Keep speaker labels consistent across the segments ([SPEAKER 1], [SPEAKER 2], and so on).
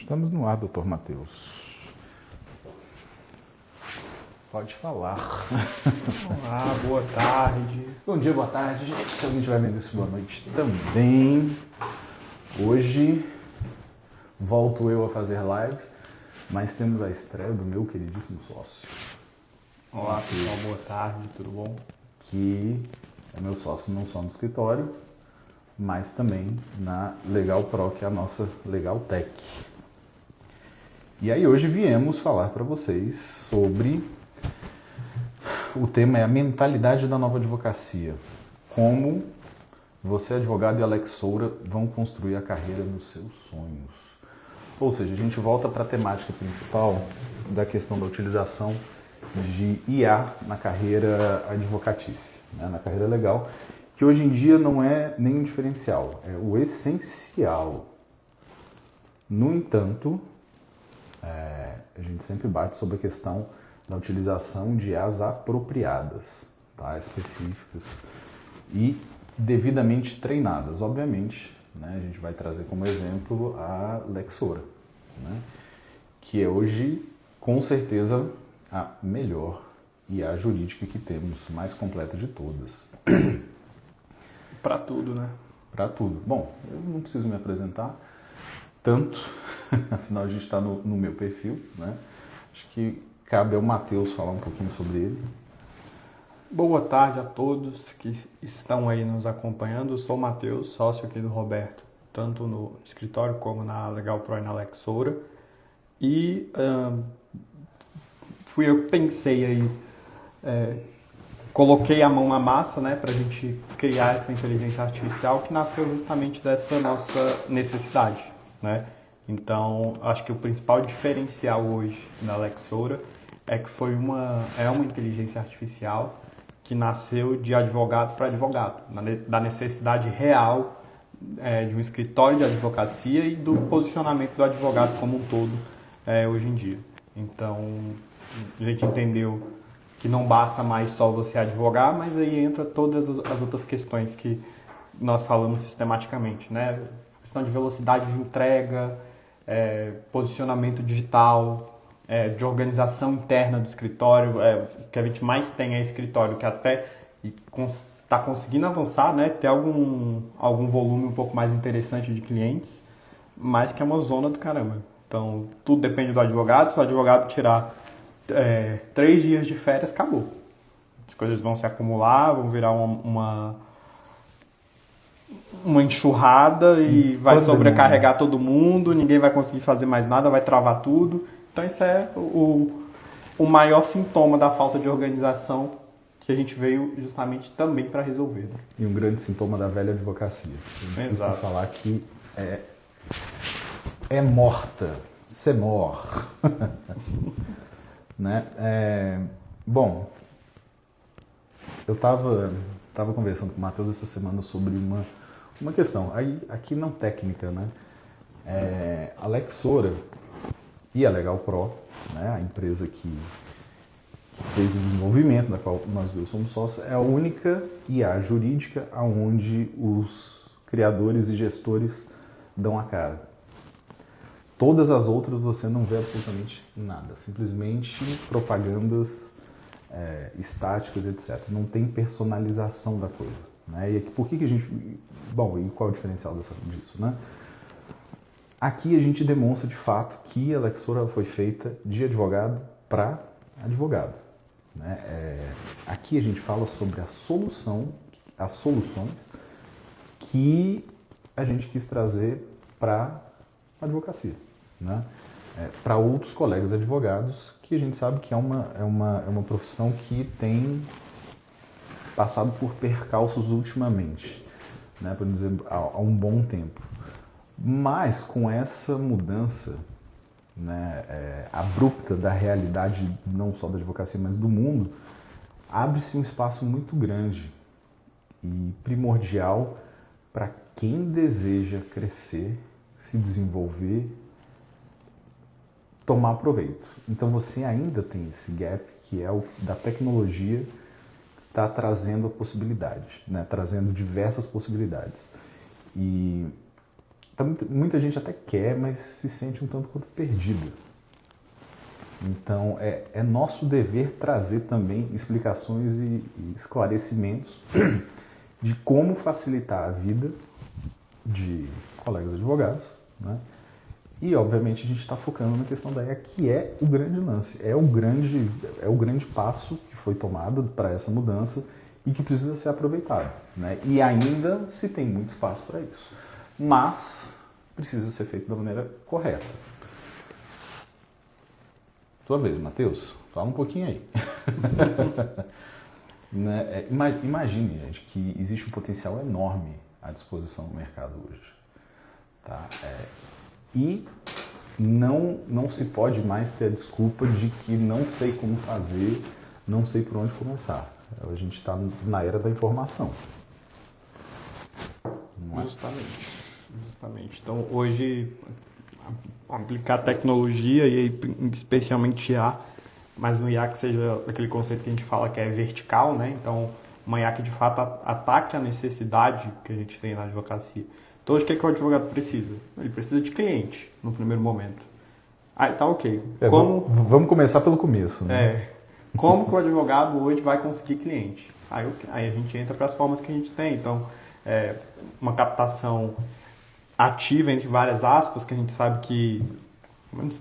[SPEAKER 1] Estamos no ar, doutor Matheus. Pode falar.
[SPEAKER 2] Olá, boa tarde.
[SPEAKER 1] Bom dia, boa tarde, gente. Se alguém tiver vendo isso, boa noite também. Hoje volto eu a fazer lives, mas temos a estreia do meu queridíssimo sócio.
[SPEAKER 2] Olá, pessoal, boa tarde, tudo bom?
[SPEAKER 1] Que é meu sócio não só no escritório, mas também na Legal Pro, que é a nossa Legal Tech. E aí hoje viemos falar para vocês sobre o tema é a mentalidade da nova advocacia. Como você, advogado, e Alex Soura vão construir a carreira dos seus sonhos. Ou seja, a gente volta para a temática principal da questão da utilização de IA na carreira advocatícia, né? Na carreira legal, que hoje em dia não é nem um diferencial, é o essencial. No entanto, a gente sempre bate sobre a questão da utilização de IAs apropriadas, tá? Específicas e devidamente treinadas. Obviamente, né, a gente vai trazer como exemplo a Lex Soura, né, que é hoje, com certeza, a melhor IA jurídica que temos, mais completa de todas.
[SPEAKER 2] Para tudo, né?
[SPEAKER 1] Para tudo. Bom, eu não preciso me apresentar tanto, afinal a gente está no meu perfil, né? Acho que cabe ao Matheus falar um pouquinho sobre ele.
[SPEAKER 2] Boa tarde a todos que estão aí nos acompanhando. Eu sou o Matheus, sócio aqui do Roberto, tanto no escritório como na Legal Pro e na Lex Soura. E fui eu que pensei aí, coloquei a mão na massa, né, para a gente criar essa inteligência artificial que nasceu justamente dessa nossa necessidade, né? Então, acho que o principal diferencial hoje na Lex Soura é que é uma inteligência artificial que nasceu de advogado para advogado, da necessidade real de um escritório de advocacia e do posicionamento do advogado como um todo hoje em dia. Então, a gente entendeu que não basta mais só você advogar, mas aí entra todas as outras questões que nós falamos sistematicamente, né? Questão de velocidade de entrega, posicionamento digital, de organização interna do escritório. O que a gente mais tem é escritório que até está conseguindo avançar, né? Ter algum volume um pouco mais interessante de clientes, mas que é uma zona do caramba. Então, tudo depende do advogado. Se o advogado tirar 3 dias de férias, acabou. As coisas vão se acumular, vão virar uma enxurrada e vai sobrecarregar todo mundo, ninguém vai conseguir fazer mais nada, vai travar tudo. Então isso é o maior sintoma da falta de organização que a gente veio justamente também para resolver. Né?
[SPEAKER 1] E um grande sintoma da velha advocacia. Exato. Falar que é morta, c'est mort. Né? Bom, eu estava conversando com o Matheus essa semana sobre uma questão, aqui não técnica, né? A Lex Soura e a Legal Pro, né, a empresa que fez o desenvolvimento, da qual nós dois somos sócios, é a única IA jurídica onde os criadores e gestores dão a cara. Todas as outras você não vê absolutamente nada, simplesmente propagandas estáticas, etc. Não tem personalização da coisa. Né? E por que a gente... Bom, e qual é o diferencial disso? Né? Aqui a gente demonstra de fato que a Lex Soura foi feita de advogado para advogado. Né? Aqui a gente fala sobre as soluções que a gente quis trazer para a advocacia. Né? Para outros colegas advogados, que a gente sabe que é uma profissão que tem passado por percalços ultimamente, né? Por dizer, há um bom tempo. Mas com essa mudança, né, abrupta da realidade, não só da advocacia, mas do mundo, abre-se um espaço muito grande e primordial para quem deseja crescer, se desenvolver, tomar proveito. Então você ainda tem esse gap que é o da tecnologia, está trazendo a possibilidade, né? Trazendo diversas possibilidades. E muita gente até quer, mas se sente um tanto quanto perdida. Então, é nosso dever trazer também explicações e esclarecimentos de como facilitar a vida de colegas advogados, né? E, obviamente, a gente está focando na questão da EA, que é o grande lance, é o grande passo que foi tomado para essa mudança e que precisa ser aproveitado, né? E ainda se tem muito espaço para isso, mas precisa ser feito da maneira correta. Tua vez, Matheus, fala um pouquinho aí. Né? Imagine, gente, que existe um potencial enorme à disposição no mercado hoje. Tá? E não se pode mais ter a desculpa de que não sei como fazer, não sei por onde começar. A gente está na era da informação. Não é?
[SPEAKER 2] Justamente. Então, hoje, aplicar tecnologia, e aí, especialmente IA, mas no IA que seja aquele conceito que a gente fala que é vertical, né? Então, uma IA que de fato ataque a necessidade que a gente tem na advocacia. Então, hoje o que o advogado precisa? Ele precisa de cliente, no primeiro momento. Aí tá ok.
[SPEAKER 1] Vamos começar pelo começo, né?
[SPEAKER 2] Como que o advogado hoje vai conseguir cliente? Aí a gente entra para as formas que a gente tem. Então, uma captação ativa, entre várias aspas, que a gente sabe que,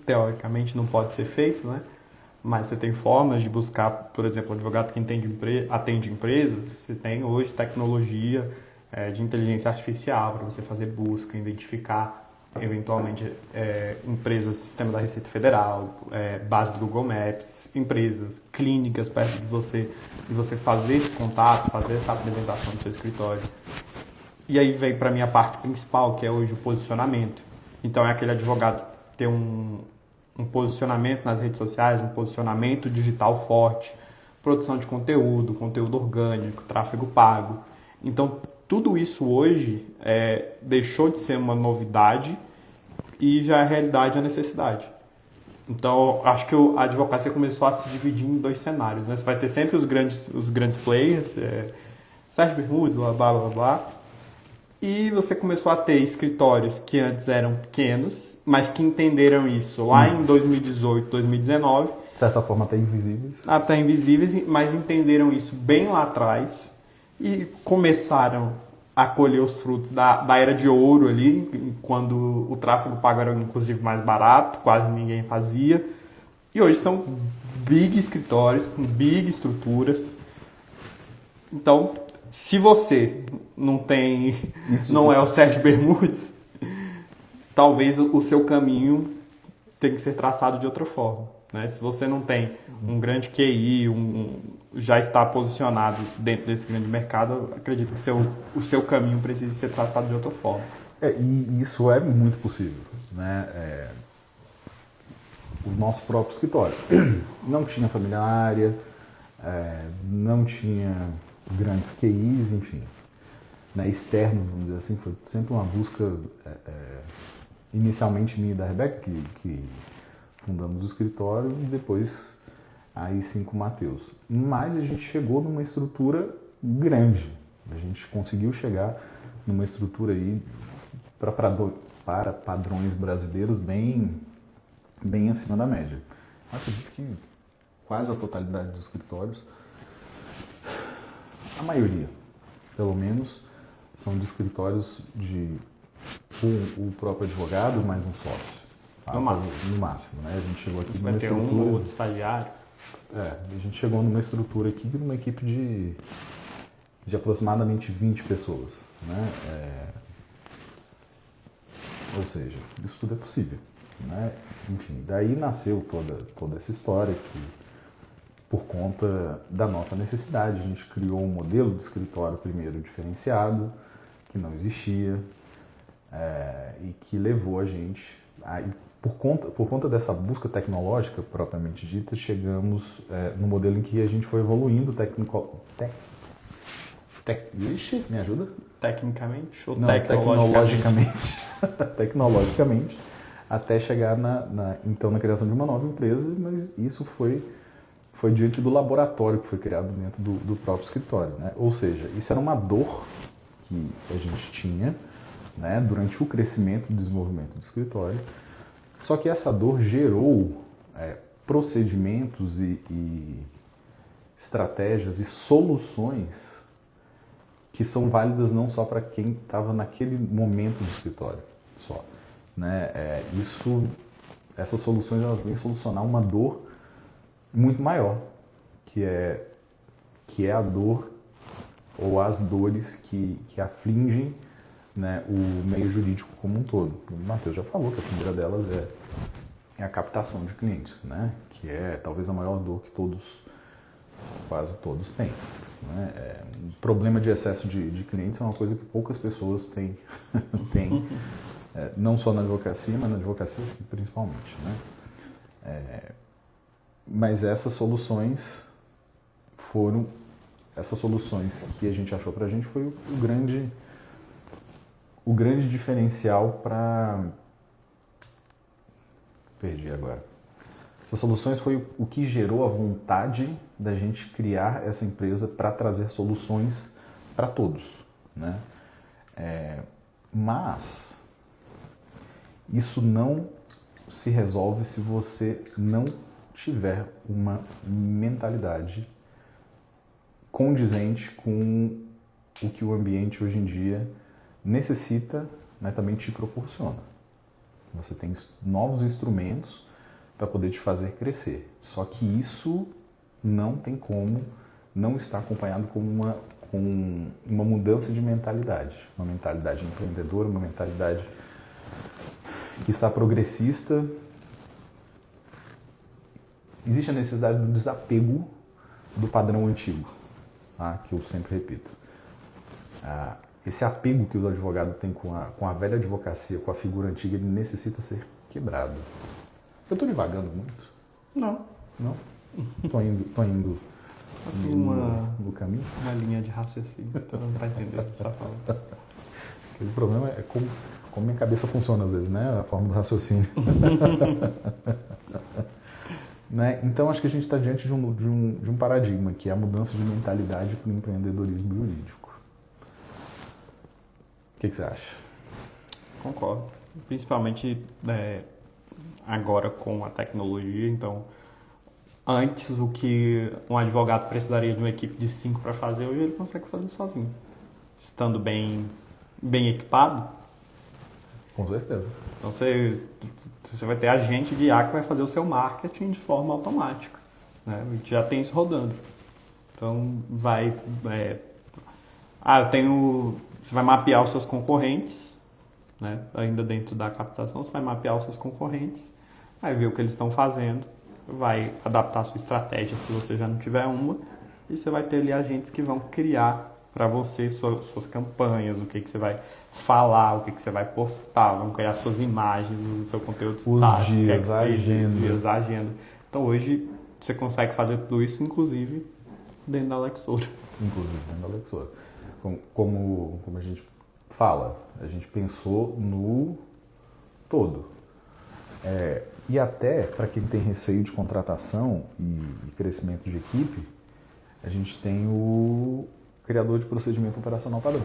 [SPEAKER 2] teoricamente, não pode ser feito, né? Mas você tem formas de buscar, por exemplo, um advogado que atende empresas. Você tem hoje tecnologia de inteligência artificial para você fazer busca, identificar eventualmente empresas, sistema da Receita Federal, base do Google Maps, empresas, clínicas perto de você fazer esse contato, fazer essa apresentação do seu escritório. E aí vem para a minha parte principal, que é hoje o posicionamento. Então é aquele advogado ter um posicionamento nas redes sociais, um posicionamento digital forte, produção de conteúdo orgânico, tráfego pago. Então tudo isso hoje deixou de ser uma novidade e já é realidade, a necessidade. Então, acho que a advocacia começou a se dividir em dois cenários, né? Você vai ter sempre os grandes players, Sérgio Bermudes, blá, blá, blá, blá. E você começou a ter escritórios que antes eram pequenos, mas que entenderam isso lá em 2018, 2019.
[SPEAKER 1] De certa forma até invisíveis.
[SPEAKER 2] Até invisíveis, mas entenderam isso bem lá atrás e começaram a colher os frutos da era de ouro ali, quando o tráfego pago era inclusive mais barato, quase ninguém fazia. E hoje são big escritórios, com big estruturas. Então, se você não é o Sérgio Bermudes, talvez o seu caminho tenha que ser traçado de outra forma, né? Se você não tem um grande QI, já está posicionado dentro desse grande mercado, eu acredito que o seu caminho precisa ser traçado de outra forma.
[SPEAKER 1] E isso é muito possível, né? O nosso próprio escritório não tinha família na área, não tinha grandes QIs, enfim, né, externo, vamos dizer assim, foi sempre uma busca inicialmente minha e da Rebeca, que fundamos o escritório, e depois aí sim com o Matheus. Mas a gente chegou numa estrutura grande, a gente conseguiu chegar numa estrutura aí para padrões brasileiros bem acima da média. Eu acredito que quase a totalidade dos escritórios, a maioria, pelo menos, são de escritórios de o próprio advogado mais um sócio. Tá?
[SPEAKER 2] No
[SPEAKER 1] máximo, né? A gente chegou aqui
[SPEAKER 2] numa estrutura... Vai ter um ou outro estagiário.
[SPEAKER 1] A gente chegou numa estrutura aqui, numa equipe de aproximadamente 20 pessoas, né? Ou seja, isso tudo é possível, né? Enfim, daí nasceu toda essa história que, por conta da nossa necessidade, a gente criou um modelo de escritório primeiro diferenciado, que não existia, e que levou a gente, por conta dessa busca tecnológica propriamente dita, chegamos no modelo em que a gente foi evoluindo me ajuda?
[SPEAKER 2] Tecnicamente ou
[SPEAKER 1] não, tecnologicamente, até chegar então na criação de uma nova empresa, mas isso foi diante do laboratório que foi criado dentro do próprio escritório, né? Ou seja, isso era uma dor que a gente tinha, né, durante o crescimento e desenvolvimento do escritório. Só que essa dor gerou procedimentos e estratégias e soluções que são válidas não só para quem estava naquele momento do escritório só, né? Essas soluções elas vêm solucionar uma dor muito maior, que é a dor ou as dores que afligem, né, o meio jurídico como um todo. O Matheus já falou que a primeira delas é a captação de clientes, né? Que é talvez a maior dor que quase todos têm. Né? Um problema de excesso de clientes é uma coisa que poucas pessoas têm, não só na advocacia, mas na advocacia principalmente. Né? Mas essas soluções que a gente achou para a gente foi o grande diferencial para... Perdi agora. Essas soluções foi o que gerou a vontade da gente criar essa empresa para trazer soluções para todos, né? Mas isso não se resolve se você não tiver uma mentalidade condizente com o que o ambiente hoje em dia necessita, né, também te proporciona. Você tem novos instrumentos para poder te fazer crescer. Só que isso não tem como não estar acompanhado com uma mudança de mentalidade. Uma mentalidade empreendedora, uma mentalidade que está progressista. Existe a necessidade do desapego do padrão antigo, tá? Que eu sempre repito. Esse apego que o advogado tem com a velha advocacia, com a figura antiga, ele necessita ser quebrado. Eu estou divagando muito?
[SPEAKER 2] Não.
[SPEAKER 1] Não? Estou indo
[SPEAKER 2] assim,
[SPEAKER 1] no caminho?
[SPEAKER 2] Uma linha de raciocínio, então não está entendendo o que você está falando.
[SPEAKER 1] O problema é como minha cabeça funciona às vezes, né? A forma do raciocínio. Né? Então acho que a gente está diante de um paradigma, que é a mudança de mentalidade para o empreendedorismo jurídico. O que você acha?
[SPEAKER 2] Concordo. Principalmente agora com a tecnologia. Então, antes o que um advogado precisaria de uma equipe de 5 para fazer, hoje ele consegue fazer sozinho. Estando bem equipado.
[SPEAKER 1] Com certeza.
[SPEAKER 2] Então você vai ter agente de IA que vai fazer o seu marketing de forma automática. Né? A gente já tem isso rodando. Então você vai mapear os seus concorrentes, né? Ainda dentro da captação, você vai mapear os seus concorrentes, vai ver o que eles estão fazendo, vai adaptar a sua estratégia se você já não tiver uma, e você vai ter ali agentes que vão criar para você suas campanhas, o que você vai falar, o que você vai postar, vão criar suas imagens, o seu conteúdo
[SPEAKER 1] os dias, a agenda.
[SPEAKER 2] Então hoje você consegue fazer tudo isso, inclusive dentro da Lexora.
[SPEAKER 1] Como a gente fala, a gente pensou no todo. E até para quem tem receio de contratação e crescimento de equipe, a gente tem o criador de procedimento operacional padrão.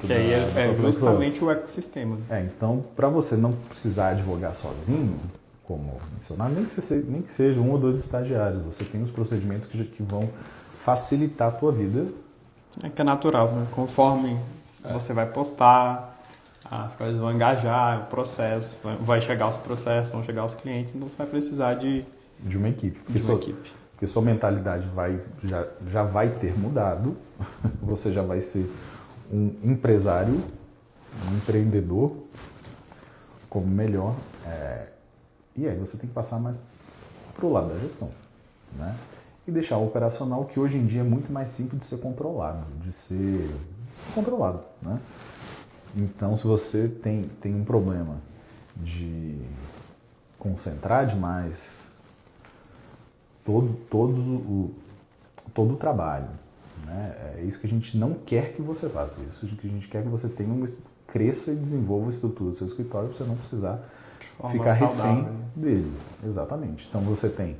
[SPEAKER 2] Que aí é justamente o ecossistema.
[SPEAKER 1] Então, para você não precisar advogar sozinho, como mencionar, nem que seja 1 ou 2 estagiários, você tem os procedimentos que vão facilitar a tua vida.
[SPEAKER 2] Que é natural, né? Conforme você vai postar, as coisas vão engajar, o processo, vai chegar os processos, vão chegar os clientes, então você vai precisar de
[SPEAKER 1] uma equipe. Porque sua mentalidade já vai ter mudado, você já vai ser um empresário, um empreendedor, como melhor, e aí você tem que passar mais para o lado da gestão, né? E deixar o operacional, que hoje em dia é muito mais simples de ser controlado, né? Então, se você tem um problema de concentrar demais todo o trabalho, né? É isso que a gente não quer que você faça, é isso que a gente quer que você cresça e desenvolva a estrutura do seu escritório para você não precisar ficar refém dele. Exatamente. Então, você tem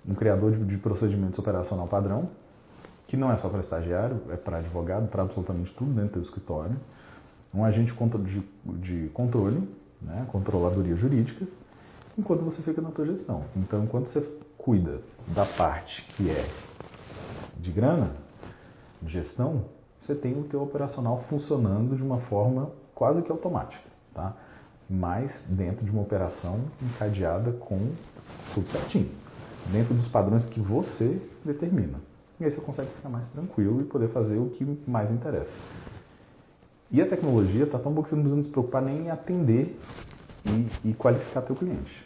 [SPEAKER 1] um criador de procedimentos operacional padrão, que não é só para estagiário, é para advogado, para absolutamente tudo dentro do escritório. um agente de controle, né, controladoria jurídica, enquanto você fica na tua gestão. Então, enquanto você cuida da parte que é de grana, de gestão, você tem o teu operacional funcionando de uma forma quase que automática, tá? Mas dentro de uma operação encadeada com tudo certinho, dentro dos padrões que você determina. E aí você consegue ficar mais tranquilo e poder fazer o que mais interessa. E a tecnologia está tão boa que você não precisa se preocupar nem em atender e qualificar teu cliente.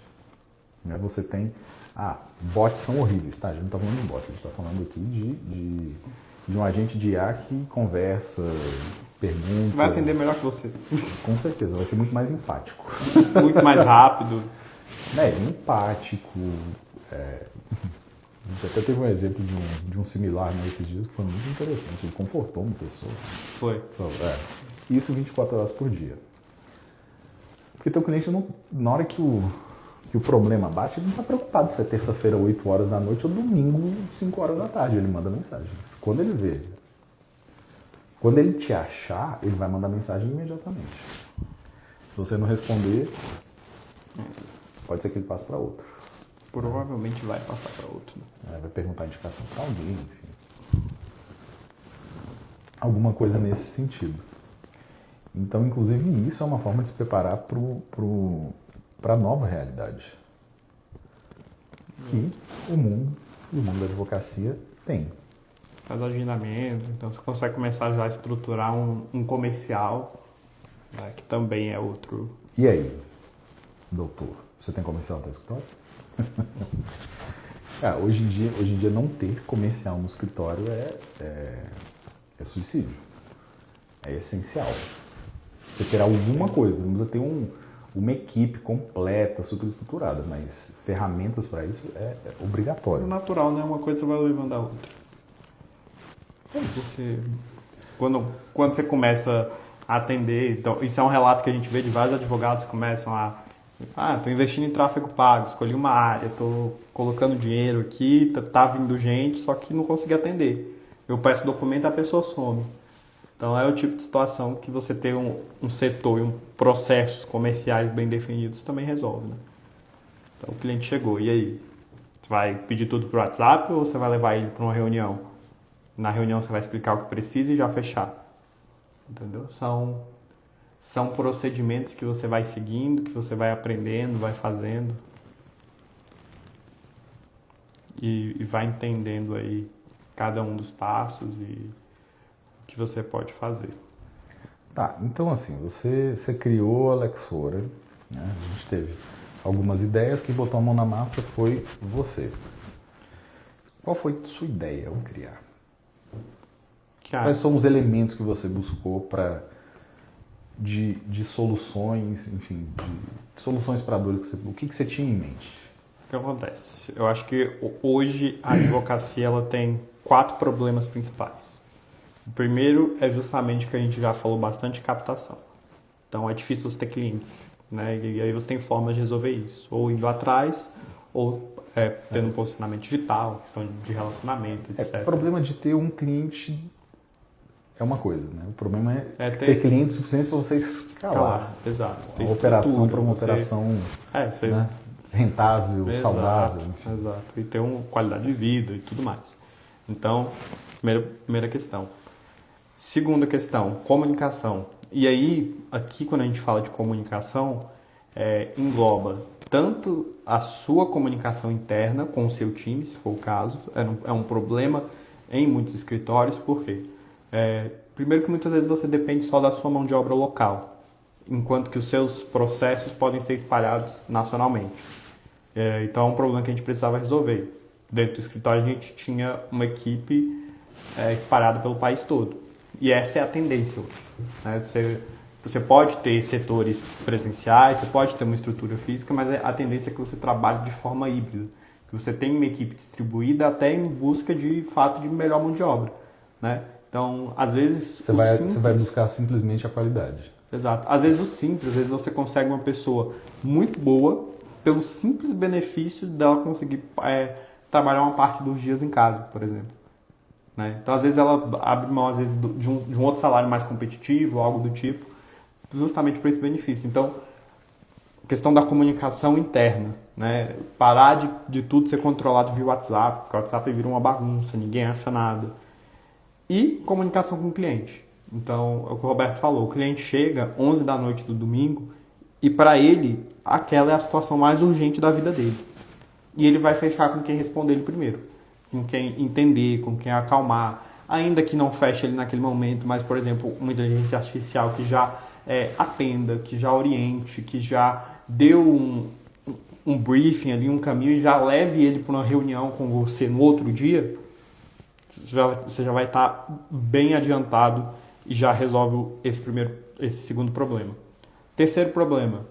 [SPEAKER 1] Você tem... bots são horríveis, tá? A gente não está falando de bots, a gente está falando aqui de um agente de IA que conversa, pergunta...
[SPEAKER 2] Vai atender melhor que você.
[SPEAKER 1] Com certeza, vai ser muito mais empático.
[SPEAKER 2] Muito mais rápido.
[SPEAKER 1] Empático. A gente até teve um exemplo de um similar nesses dias que foi muito interessante. Ele confortou uma pessoa.
[SPEAKER 2] Foi.
[SPEAKER 1] Isso 24 horas por dia. Porque teu cliente, na hora que o problema bate, ele não está preocupado se é terça-feira, 8 horas da noite ou domingo, 5 horas da tarde. Ele manda mensagem. Quando ele vê, quando ele te achar, ele vai mandar mensagem imediatamente. Se você não responder, pode ser que ele passe para outro.
[SPEAKER 2] Provavelmente vai passar para outro.
[SPEAKER 1] Vai perguntar indicação para alguém, enfim. Alguma coisa nesse sentido. Então, inclusive, isso é uma forma de se preparar para a nova realidade que o mundo da advocacia tem.
[SPEAKER 2] Faz agendamento, então você consegue começar já a estruturar um comercial, né, que também é outro.
[SPEAKER 1] E aí, doutor, você tem comercial no seu escritório? Hoje em dia não ter comercial no escritório é suicídio. É essencial. Você ter alguma coisa, não precisa ter uma equipe completa, super estruturada, mas ferramentas para isso é obrigatório.
[SPEAKER 2] É natural, né? Uma coisa vai levando a outra. Porque quando você começa a atender, então, isso é um relato que a gente vê de vários advogados que começam estou investindo em tráfego pago, escolhi uma área, estou colocando dinheiro aqui, tá vindo gente, só que não consegui atender. Eu peço documento e a pessoa some. Então é o tipo de situação que você ter um setor e processos comerciais bem definidos também resolve, né? Então o cliente chegou, e aí? Você vai pedir tudo por WhatsApp ou você vai levar ele para uma reunião? Na reunião você vai explicar o que precisa e já fechar. Entendeu? São procedimentos que você vai seguindo, que você vai aprendendo, vai fazendo e vai entendendo aí cada um dos passos e o que você pode fazer.
[SPEAKER 1] Tá, então assim, você criou a Lexora, né? A gente teve algumas ideias, quem botou a mão na massa foi você. Qual foi a sua ideia ao criar? Quais são os elementos que você buscou de soluções, enfim, de soluções para dores, o que você tinha em mente?
[SPEAKER 2] O que acontece? Eu acho que hoje a advocacia ela tem 4 problemas principais. O primeiro é justamente o que a gente já falou bastante, captação. Então é difícil você ter cliente, né? E aí você tem formas de resolver isso, ou indo atrás, ou tendo um posicionamento digital, questão de relacionamento, etc.
[SPEAKER 1] O problema de ter um cliente é uma coisa, né? O problema é ter clientes suficientes para você escalar.
[SPEAKER 2] Exato.
[SPEAKER 1] Uma operação para uma operação né? Rentável, saudável. Enfim.
[SPEAKER 2] Exato. E ter uma qualidade de vida e tudo mais. Então, primeira questão. Segunda questão, comunicação. E aí, aqui quando a gente fala de comunicação, engloba tanto a sua comunicação interna com o seu time, se for o caso. É um problema em muitos escritórios, por quê? Primeiro que muitas vezes você depende só da sua mão de obra local, enquanto que os seus processos podem ser espalhados nacionalmente. Então é um problema que a gente precisava resolver. Dentro do escritório a gente tinha uma equipe espalhada pelo país todo. E essa é a tendência hoje, né? Você pode ter setores presenciais, você pode ter uma estrutura física, mas a tendência é que você trabalhe de forma híbrida, que você tenha uma equipe distribuída até em busca de fato de melhor mão de obra, né? Então, às vezes...
[SPEAKER 1] Você vai buscar simplesmente a qualidade.
[SPEAKER 2] Exato. Às vezes às vezes você consegue uma pessoa muito boa pelo simples benefício dela conseguir trabalhar uma parte dos dias em casa, por exemplo. Né? Então, às vezes ela abre mão de um outro salário mais competitivo, algo do tipo, justamente por esse benefício. Então, questão da comunicação interna, né? Parar de tudo ser controlado via WhatsApp, porque o WhatsApp vira uma bagunça, ninguém acha nada. E comunicação com o cliente. Então, é o que o Roberto falou, o cliente chega 11 da noite do domingo e para ele, aquela é a situação mais urgente da vida dele. E ele vai fechar com quem responder ele primeiro, com quem entender, com quem acalmar, ainda que não feche ele naquele momento, mas, por exemplo, uma inteligência artificial que já atenda, que já oriente, que já deu um briefing ali, um caminho e já leve ele para uma reunião com você no outro dia, você já vai estar bem adiantado e já resolve esse segundo problema. Terceiro problema,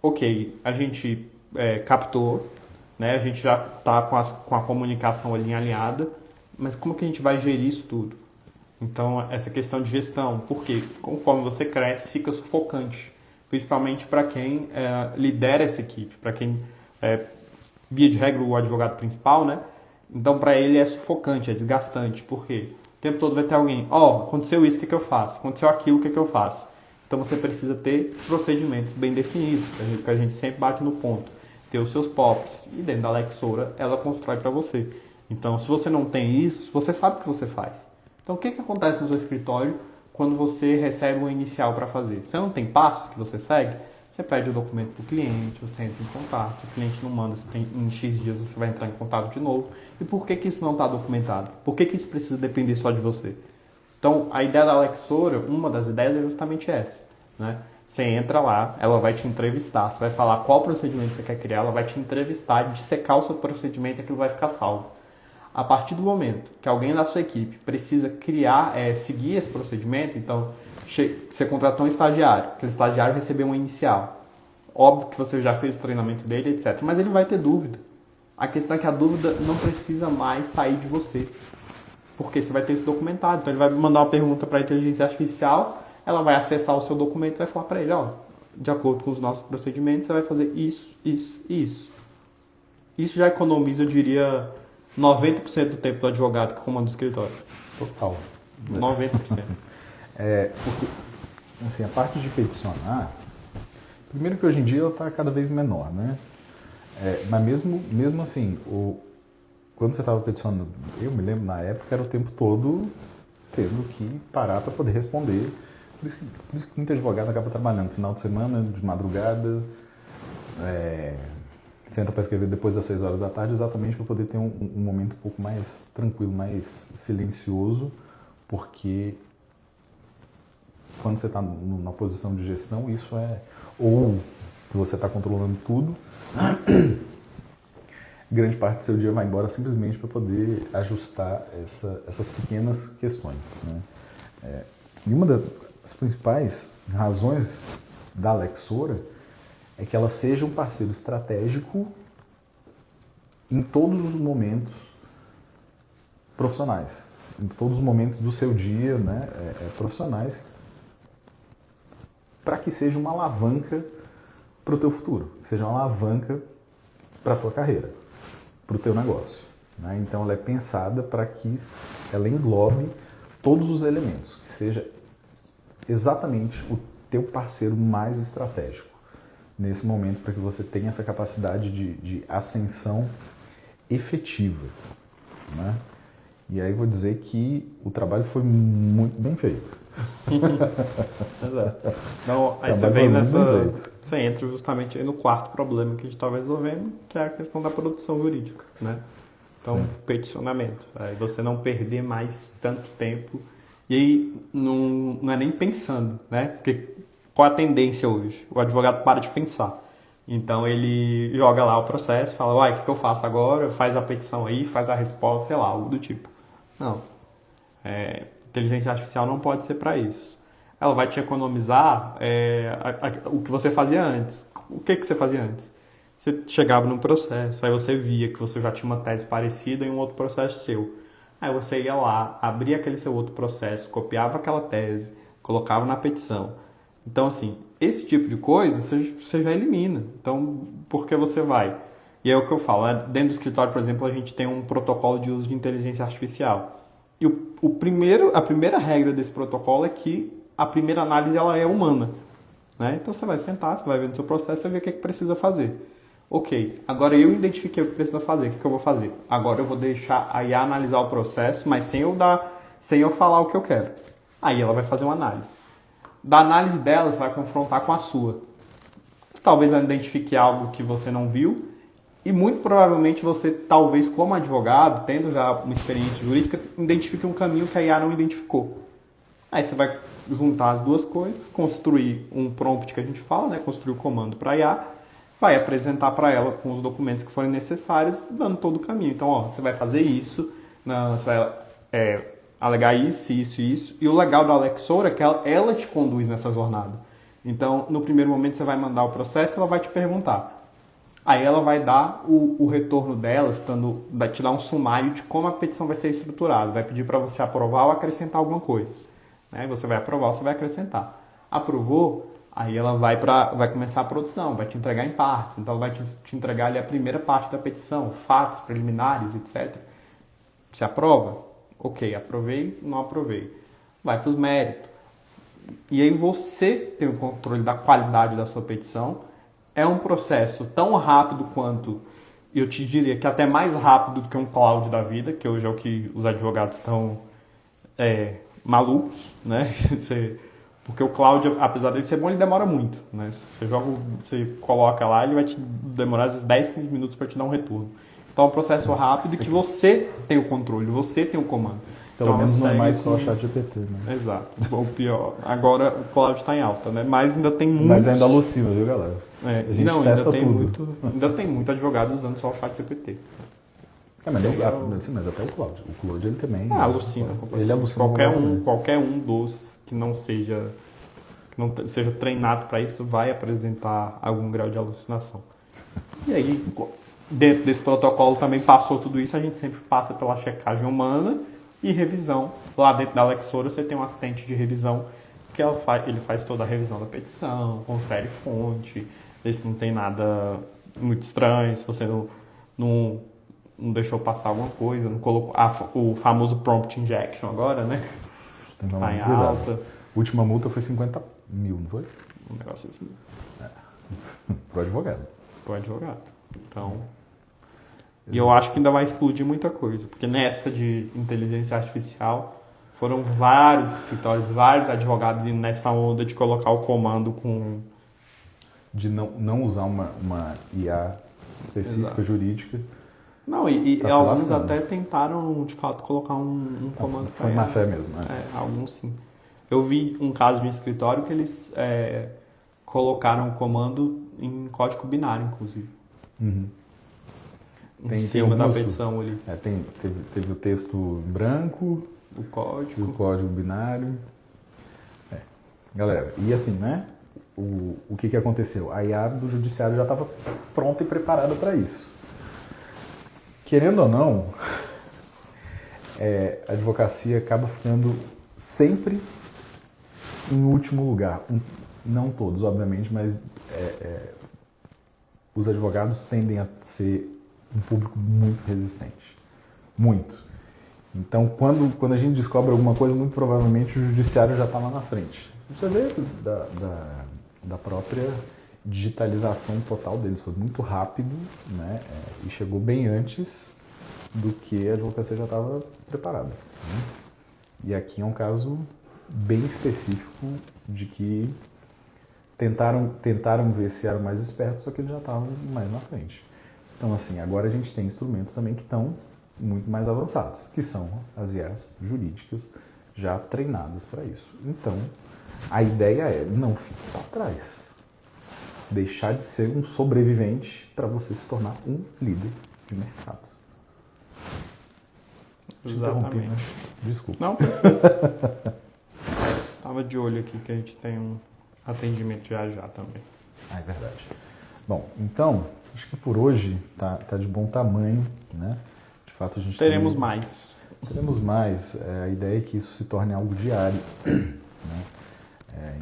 [SPEAKER 2] ok, a gente captou, né, a gente já está com a comunicação ali alinhada, mas como que a gente vai gerir isso tudo? Então, essa questão de gestão, porque conforme você cresce, fica sufocante, principalmente para quem lidera essa equipe, para quem, via de regra, o advogado principal, né? Então, para ele é sufocante, é desgastante, porque o tempo todo vai ter alguém, aconteceu isso, o que eu faço? Aconteceu aquilo, o que eu faço? Então, você precisa ter procedimentos bem definidos, que a gente sempre bate no ponto. Ter os seus POPs, e dentro da Lexora, ela constrói para você. Então, se você não tem isso, você sabe o que você faz. Então, o que acontece no seu escritório quando você recebe um inicial para fazer? Você não tem passos que você segue? Você pede o documento para o cliente, você entra em contato, se o cliente não manda, em X dias você vai entrar em contato de novo. E por que isso não está documentado? Por que isso precisa depender só de você? Então, a ideia da Lexora, uma das ideias é justamente essa, né? Você entra lá, ela vai te entrevistar, você vai falar qual procedimento você quer criar, ela vai te entrevistar, dissecar o seu procedimento e aquilo vai ficar salvo. A partir do momento que alguém da sua equipe precisa seguir esse procedimento, então você contratou um estagiário, aquele estagiário recebeu uma inicial. Óbvio que você já fez o treinamento dele, etc. Mas ele vai ter dúvida. A questão é que a dúvida não precisa mais sair de você, porque você vai ter isso documentado. Então ele vai mandar uma pergunta para a inteligência artificial, ela vai acessar o seu documento e vai falar para ele, de acordo com os nossos procedimentos, você vai fazer isso, isso e isso. Isso já economiza, eu diria, 90% do tempo do advogado que comanda o escritório.
[SPEAKER 1] Total.
[SPEAKER 2] 90%.
[SPEAKER 1] Porque, assim, a parte de peticionar, primeiro que hoje em dia ela está cada vez menor, né? Mas mesmo assim, quando você estava peticionando, eu me lembro na época, era o tempo todo tendo que parar para poder responder. Por isso que muito advogado acaba trabalhando final de semana, de madrugada, senta para escrever depois das 6 horas da tarde, exatamente para poder ter um momento um pouco mais tranquilo, mais silencioso, porque quando você está na posição de gestão, isso ou que você está controlando tudo, grande parte do seu dia vai embora simplesmente para poder ajustar essas pequenas questões, né? E uma das principais razões da Lexora é que ela seja um parceiro estratégico em todos os momentos profissionais, em todos os momentos do seu dia, né, profissionais, para que seja uma alavanca para o teu futuro, que seja uma alavanca para a tua carreira, para o teu negócio, né? Então ela é pensada para que ela englobe todos os elementos, que seja exatamente o teu parceiro mais estratégico nesse momento, para que você tenha essa capacidade de ascensão efetiva, né? E aí vou dizer que o trabalho foi muito bem feito.
[SPEAKER 2] Exato. Então, aí você entra justamente aí no quarto problema que a gente estava resolvendo, que é a questão da produção jurídica, né? Então, peticionamento. Aí você não perder mais tanto tempo. E aí não é nem pensando, né? Porque qual a tendência hoje? O advogado para de pensar. Então ele joga lá o processo, fala, o que eu faço agora? Faz a petição aí, faz a resposta, sei lá, algo do tipo. Não. Inteligência artificial não pode ser para isso. Ela vai te economizar o que você fazia antes. O que você fazia antes? Você chegava num processo, aí você via que você já tinha uma tese parecida em um outro processo seu. Aí você ia lá, abria aquele seu outro processo, copiava aquela tese, colocava na petição. Então, assim, esse tipo de coisa você já elimina. Então, por que você vai? E é o que eu falo, né? Dentro do escritório, por exemplo, a gente tem um protocolo de uso de inteligência artificial. E a primeira regra desse protocolo é que a primeira análise ela é humana. né? Então você vai sentar, você vai ver no seu processo, você vai ver o que precisa fazer. Ok, agora eu identifiquei o que precisa fazer, o que eu vou fazer? Agora eu vou deixar a IA analisar o processo, mas sem eu falar o que eu quero. Aí ela vai fazer uma análise. Da análise dela, você vai confrontar com a sua. Talvez ela identifique algo que você não viu e muito provavelmente você, talvez como advogado, tendo já uma experiência jurídica, identifique um caminho que a IA não identificou. Aí você vai juntar as duas coisas, construir um prompt que a gente fala, né? Construir o comando para a IA, vai apresentar para ela com os documentos que forem necessários, dando todo o caminho. Então, ó, você vai fazer isso, você vai alegar isso, isso e isso. E o legal da Alexora é que ela te conduz nessa jornada. Então, no primeiro momento, você vai mandar o processo, ela vai te perguntar. Aí ela vai dar o retorno dela, vai te dar um sumário de como a petição vai ser estruturada. Vai pedir para você aprovar ou acrescentar alguma coisa. Né? Você vai aprovar, você vai acrescentar. Aprovou, aí ela vai começar a produção, vai te entregar em partes. Então, ela vai te entregar ali a primeira parte da petição, fatos preliminares, etc. Você aprova? Ok, aprovei, não aprovei. Vai para os méritos. E aí você tem o controle da qualidade da sua petição. É um processo tão rápido quanto, eu te diria que até mais rápido do que um cloud da vida, que hoje é o que os advogados estão malucos, né? Porque o cloud, apesar dele ser bom, ele demora muito, né? Você coloca lá, ele vai te demorar às vezes 10, 15 minutos para te dar um retorno. Então é um processo rápido que você tem o controle, você tem o comando.
[SPEAKER 1] Pelo
[SPEAKER 2] então,
[SPEAKER 1] menos não é mais só ChatGPT, né?
[SPEAKER 2] Exato. O pior. Agora o cloud está em alta, né? Mas ainda tem muito.
[SPEAKER 1] Mas ainda alucina, viu, galera?
[SPEAKER 2] A gente ainda tem muito advogado usando só o ChatGPT.
[SPEAKER 1] Mas até o Claude. O Claude ele também.
[SPEAKER 2] Alucina.
[SPEAKER 1] Ele alucina.
[SPEAKER 2] Qualquer um dos que não seja treinado para isso vai apresentar algum grau de alucinação. E aí, dentro desse protocolo também passou tudo isso, a gente sempre passa pela checagem humana e revisão. Lá dentro da Alexora você tem um assistente de revisão que ele faz toda a revisão da petição, confere fonte, vê se não tem nada muito estranho, se você não deixou passar alguma coisa, não colocou o famoso prompt injection agora, né? Tá em alta.
[SPEAKER 1] A última multa foi 50 mil, não foi?
[SPEAKER 2] Um negócio assim.
[SPEAKER 1] Pro advogado.
[SPEAKER 2] Pro advogado. Então... E eu acho que ainda vai explodir muita coisa, porque nessa de inteligência artificial foram vários escritórios, vários advogados indo nessa onda de colocar o comando com...
[SPEAKER 1] De não usar uma IA específica, exato, jurídica.
[SPEAKER 2] Não, e alguns até tentaram, de fato, colocar um comando para
[SPEAKER 1] IA. Foi má fé mesmo, né?
[SPEAKER 2] Alguns sim. Eu vi um caso de um escritório que eles colocaram o comando em código binário, inclusive.
[SPEAKER 1] Uhum.
[SPEAKER 2] Em cima da petição ali.
[SPEAKER 1] Teve o texto em branco,
[SPEAKER 2] o
[SPEAKER 1] código binário. Galera, e assim, né? O que aconteceu? A IA do judiciário já estava pronta e preparada para isso. Querendo ou não, a advocacia acaba ficando sempre em último lugar. Não todos, obviamente, mas os advogados tendem a ser um público muito resistente. Muito. Então, quando a gente descobre alguma coisa, muito provavelmente o judiciário já está lá na frente. Você vê da própria digitalização total deles. Foi muito rápido, né? E chegou bem antes do que a advocacia já estava preparada. Né? E aqui é um caso bem específico de que tentaram ver se eram mais espertos, só que eles já estavam mais na frente. Então, assim, agora a gente tem instrumentos também que estão muito mais avançados, que são as IAs jurídicas já treinadas para isso. Então, a ideia é não ficar para trás. Deixar de ser um sobrevivente para você se tornar um líder de mercado.
[SPEAKER 2] Exatamente.
[SPEAKER 1] Né? Desculpa.
[SPEAKER 2] Não, Tava de olho aqui que a gente tem um atendimento já também.
[SPEAKER 1] É verdade. Bom, então, acho que por hoje tá de bom tamanho, né? De fato, a gente
[SPEAKER 2] teremos mais.
[SPEAKER 1] Teremos mais. A ideia é que isso se torne algo diário. Né?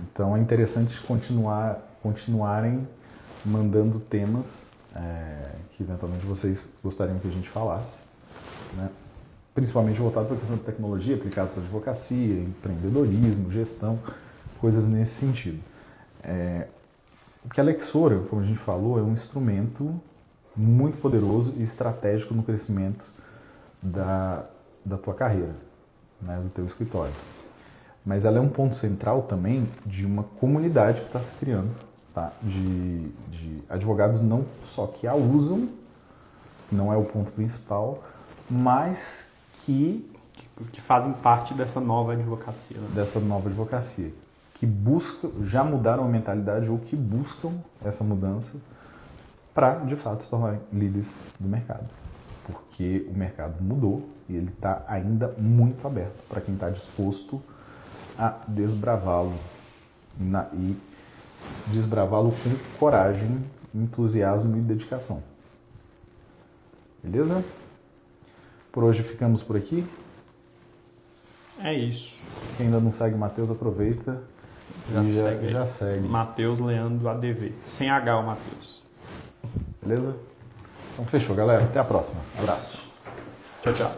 [SPEAKER 1] Então, é interessante continuarem mandando temas que eventualmente vocês gostariam que a gente falasse, né? Principalmente voltado para a questão da tecnologia aplicada para a advocacia, empreendedorismo, gestão, coisas nesse sentido. Porque a Lexora, como a gente falou, é um instrumento muito poderoso e estratégico no crescimento da tua carreira, né, do teu escritório. Mas ela é um ponto central também de uma comunidade que está se criando, tá? De advogados não só que a usam, não é o ponto principal, mas que
[SPEAKER 2] fazem parte dessa nova advocacia. Né?
[SPEAKER 1] Dessa nova advocacia. Que buscam, já mudaram a mentalidade ou que buscam essa mudança para, de fato, se tornarem líderes do mercado. Porque o mercado mudou e ele está ainda muito aberto para quem está disposto a desbravá-lo e desbravá-lo com coragem, entusiasmo e dedicação. Beleza? Por hoje ficamos por aqui.
[SPEAKER 2] É isso.
[SPEAKER 1] Quem ainda não segue o Matheus, aproveita já segue.
[SPEAKER 2] Matheus Leandro ADV. Sem H o Matheus.
[SPEAKER 1] Beleza? Então fechou, galera. Até a próxima. Abraço.
[SPEAKER 2] Tchau, tchau.